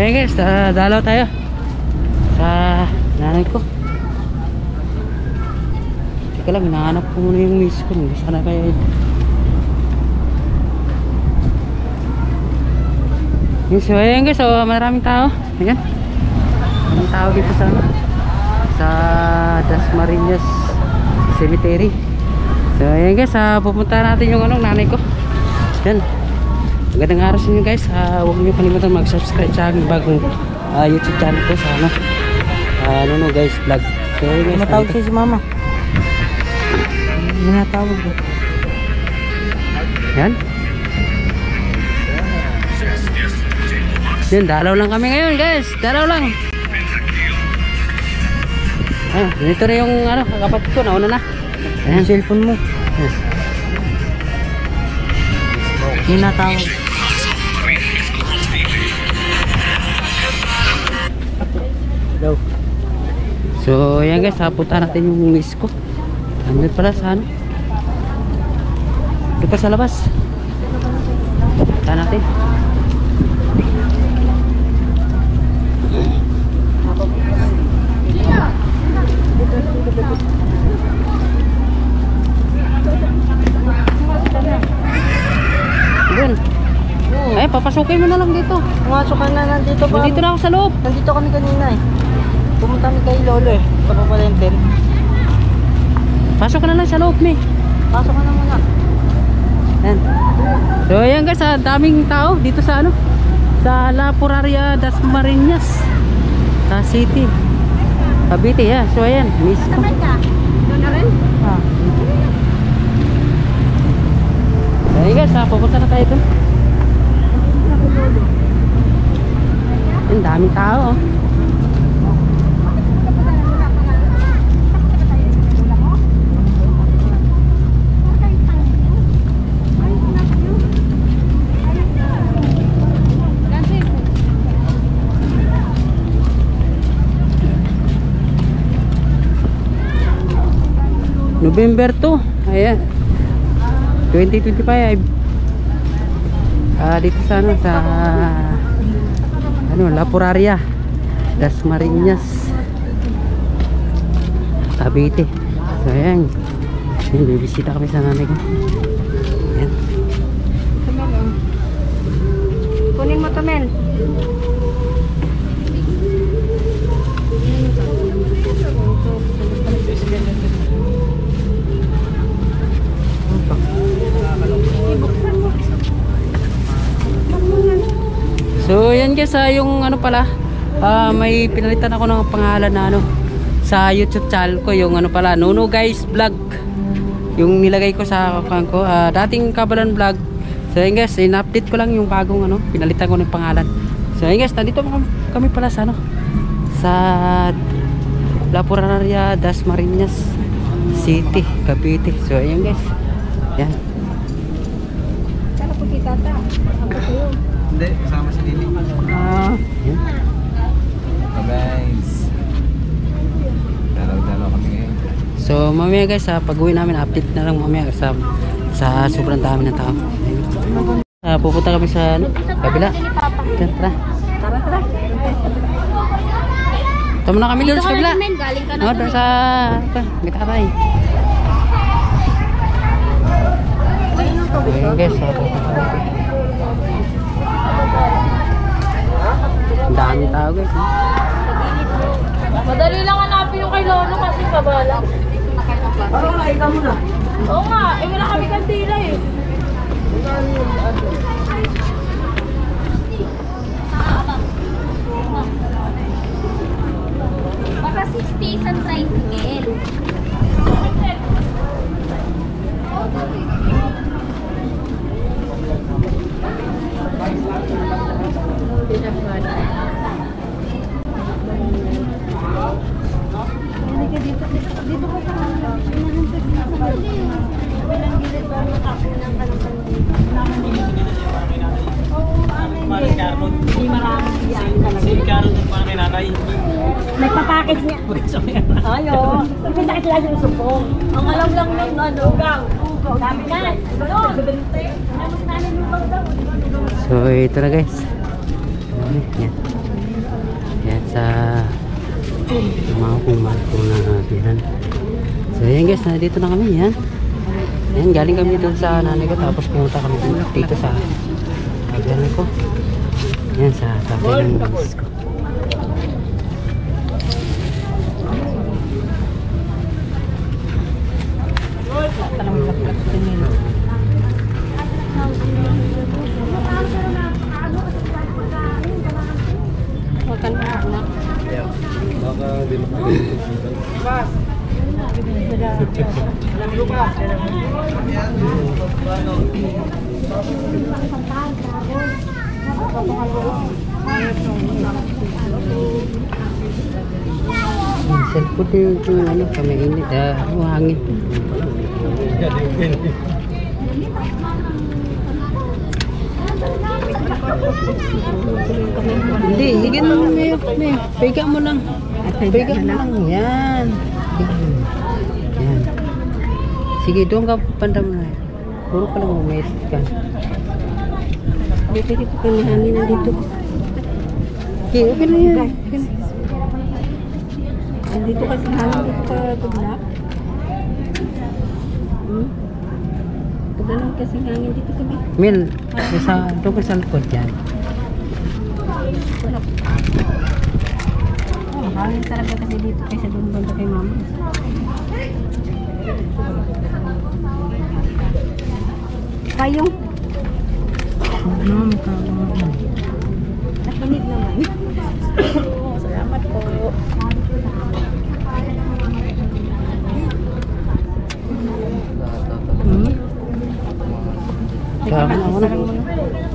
ayan guys, dalaw tayo sa nanay ko. Teka lang, hinahanap ko muna yung miss ko. Sana kaya ito. So ayan guys, so maraming tao. Ayan, maraming tao dito sa Dasmariñas Cemetery. So ayan guys, pupunta natin yung nanay ko. Ayan, magandang araw sa inyo guys. Huwag niyo kalimutan mag-subscribe sa aking bagong YouTube channel ko sa Nuno guys vlog. So ayan guys, matawag siya si mama. Minatawag ko. Ayan, dalaw lang kami ngayon guys, dalaw lang. Dito na yung kapatid ko, nauna na. Ayan, cellphone mo. Yes. Minatawag. Daw. So ayan guys, punta natin yung miss ko. Andun pala sa doon pa sa labas. Punta natin. Doon. Ay, papasukin mo na lang dito. Pumasok ka na, nandito pa. Nandito na ako sa loob. Nandito kami kanina eh. Pumunta kami kay Lolo eh. Kapapalenten. Pasok ka na lang sa loob, me. Pasok ka na muna. Ayan. So ayan guys, daming tao dito sa sa La Puraria Dasmariñas sa City Cavite. Yeah. So ayan, miss ko. Doon na rin? Ayan guys, pupunta na tayo dun. Ayan, daming tao. November 2, ayan, 2025. Dito sa La Puraria Dasmariñas Cavite. So ayan, bibisita kami sa nanay ko. Ayan. Kunin mo to, Mel. So yan guys, yung pala, may pinalitan ako ng pangalan na sa YouTube channel ko, yung pala, Nuno guys vlog, yung nilagay ko sa ko, dating Kabalan vlog. So yan guys, in-update ko lang yung bagong pinalitan ko ng pangalan. So yan guys, nandito kami pala sa sa La Puraria Dasmariñas City Cavite. So ayan guys, yan. Sana po si tata. Ako sa'yo. Hindi, kasama si Lili. Yan. So guys, dalaw-dalaw kami ngayon. So mamaya guys, pag-uwi namin, update na lang mamaya sa sobrang dami ng tao. Pupunta kami sa kabila. Tara. Tara. Tama na kami doon sa kabila. Galing ka na. Doon sa Gitaray. Ayan guys, ang dami tao guys. Madali lang hanapin yung kay Lolo kasi kabala. Parang nakita mo na. Oo nga, wala kami kandila eh. Baka 60 isang tricycle. Nagpapackage niya. Ayo. Pinta kasi lagi yung sumpong. Ang alam lang ng ugaw. Dami na. So ito na guys. Yan. Mga kumal po na natin. So ayan guys, nandito na kami. Yan. Ayan, galing kami doon sa nanay ko. Tapos pumunta kami dito sa agyan ko. Yan, sa tatay ng misis ko. Cellphone yung ano, kamainit, hangin. Hindi, higit mo may. Piga mo lang. Piga mo lang. Yan. Yan. Sige, doon ka panda mo na. Puro ka lang umit ka. Dito ka may hangin na dito. Okay, okay na yan. Dito kasi hangin dito ka tuglak. Tuglak kasi hangin dito kami. Mil, doon ka sa likod yan. Hangin talaga kasi dito kaysa doon banda kay mama. Payong. Nakinig naman. Salamat po.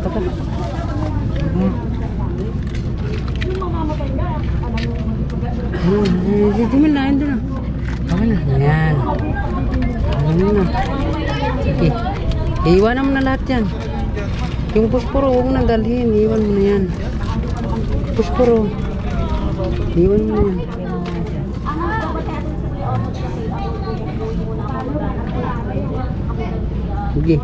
Ako na. Dito mo na, ito na. Okay na. Ayan. Ano na. Sige. Iiwanan mo na lahat yan. Yung pusporo, huwag mo nang dalhin. Iiwan mo na yan. Pusporo. Iiwan mo na yan. Sige.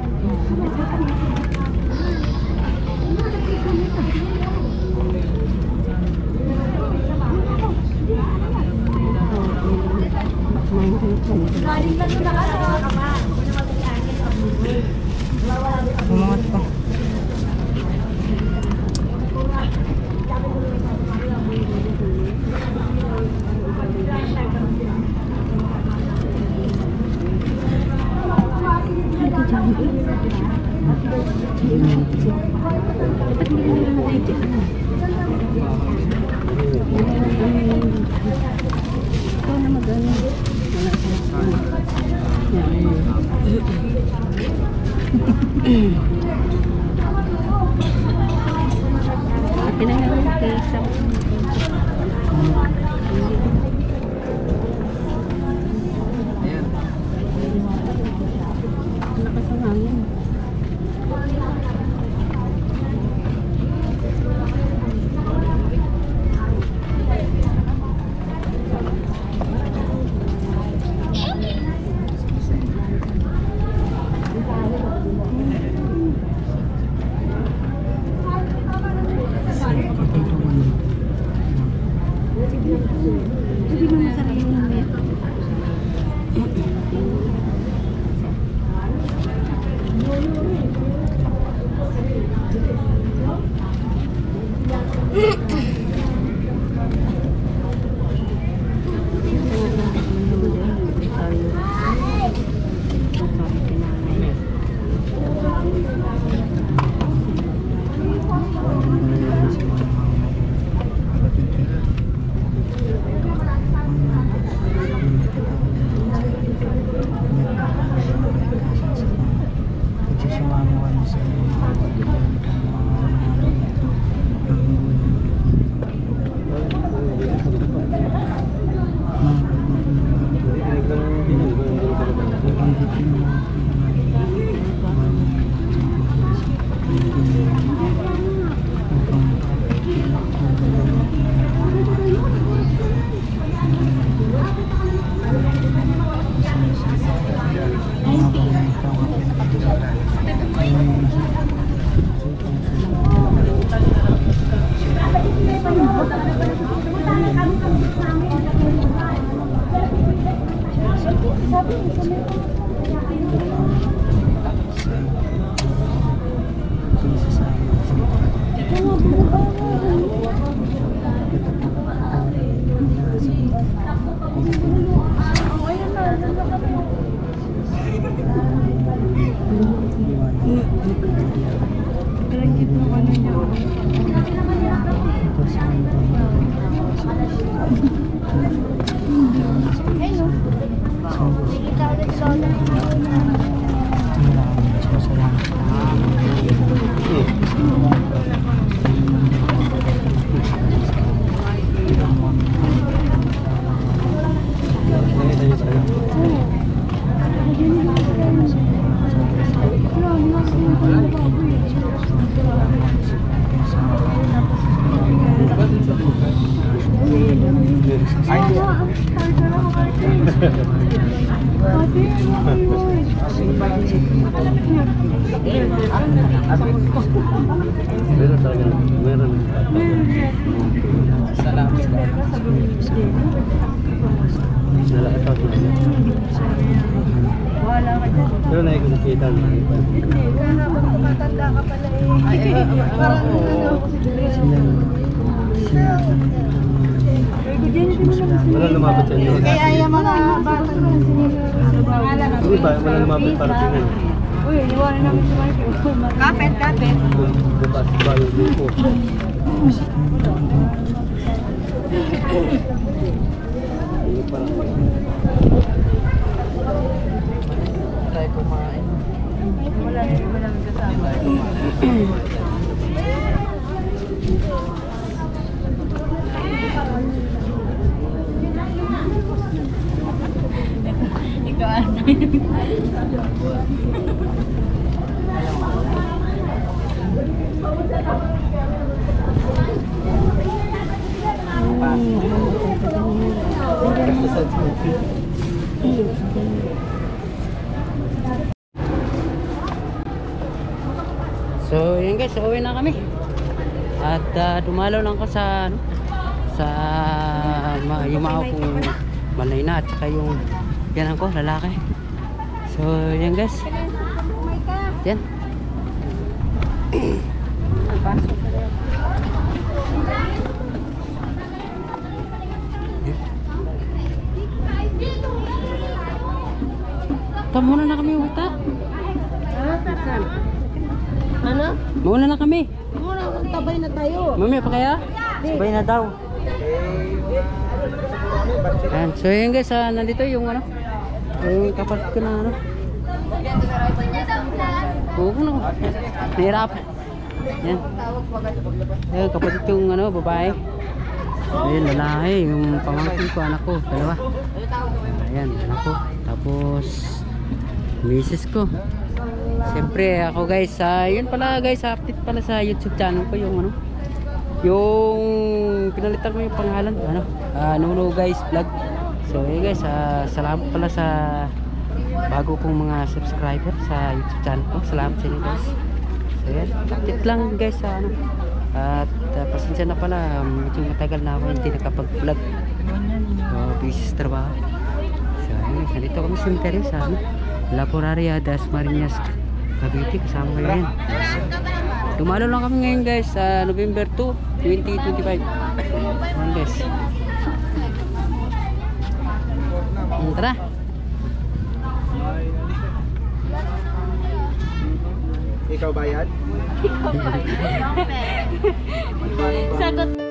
Umangat pa. Meron talaga. Meron. Salamat sa Nalakot na. Wala ka dyan. Pero na yung nakita mo. Hindi, kaya habang tumatanda ka pala eh. Parang ano. Wala lumapit sa inyo. Kaya yung mga bata na sinila. Hindi ba? Wala lumapit para tingnan. Uy, iwanan namin si Michael. Kapit, kapit. Bukas ba yung grupo? Hindi pa lang. tayo kumain. Wala namin kasama. Ikaw ata yun. So yun guys, uwi na kami. At dumalaw lang ko sa ano, sa yung mga kong malay na at saka yung yan ko lalaki. So yan guys. Yan. Muna na kami uwi ta. Ano? Muna na kami. Muna, tabay na tayo. Mamaya pa kaya? Sabay na daw. Ayan. So yun guys, nandito yung ano, yung kapatid ko na ano. Oo ko na ko. Nahirapan. Yan. Ayun, kapatid ko yung ano, babae. Ayun, lalaki. Yung pamangkin ko, anak ko, dalawa. Ayan, anak ko. Tapos misis ko. Siyempre ako guys, yun pala guys, update pala sa YouTube channel ko yung ano, yung pinalitan ko yung pangalan, ano, Nuno guys vlog. So yun guys, salamat pala sa bago kong mga subscriber sa YouTube channel ko. Salamat sa inyo guys. So yan, update lang guys sa ano. At pasensya na pala, medyo matagal na ako hindi nakapag vlog. So busy sa trabaho. So yun guys, nandito kami sa cemetery sa ano, La Porraria das Marinas Cavite, kasama kayo rin. Dumalo lang kami ngayon guys sa November 2, 2025. Ayan guys. Tara. Ikaw bayad? Sagot.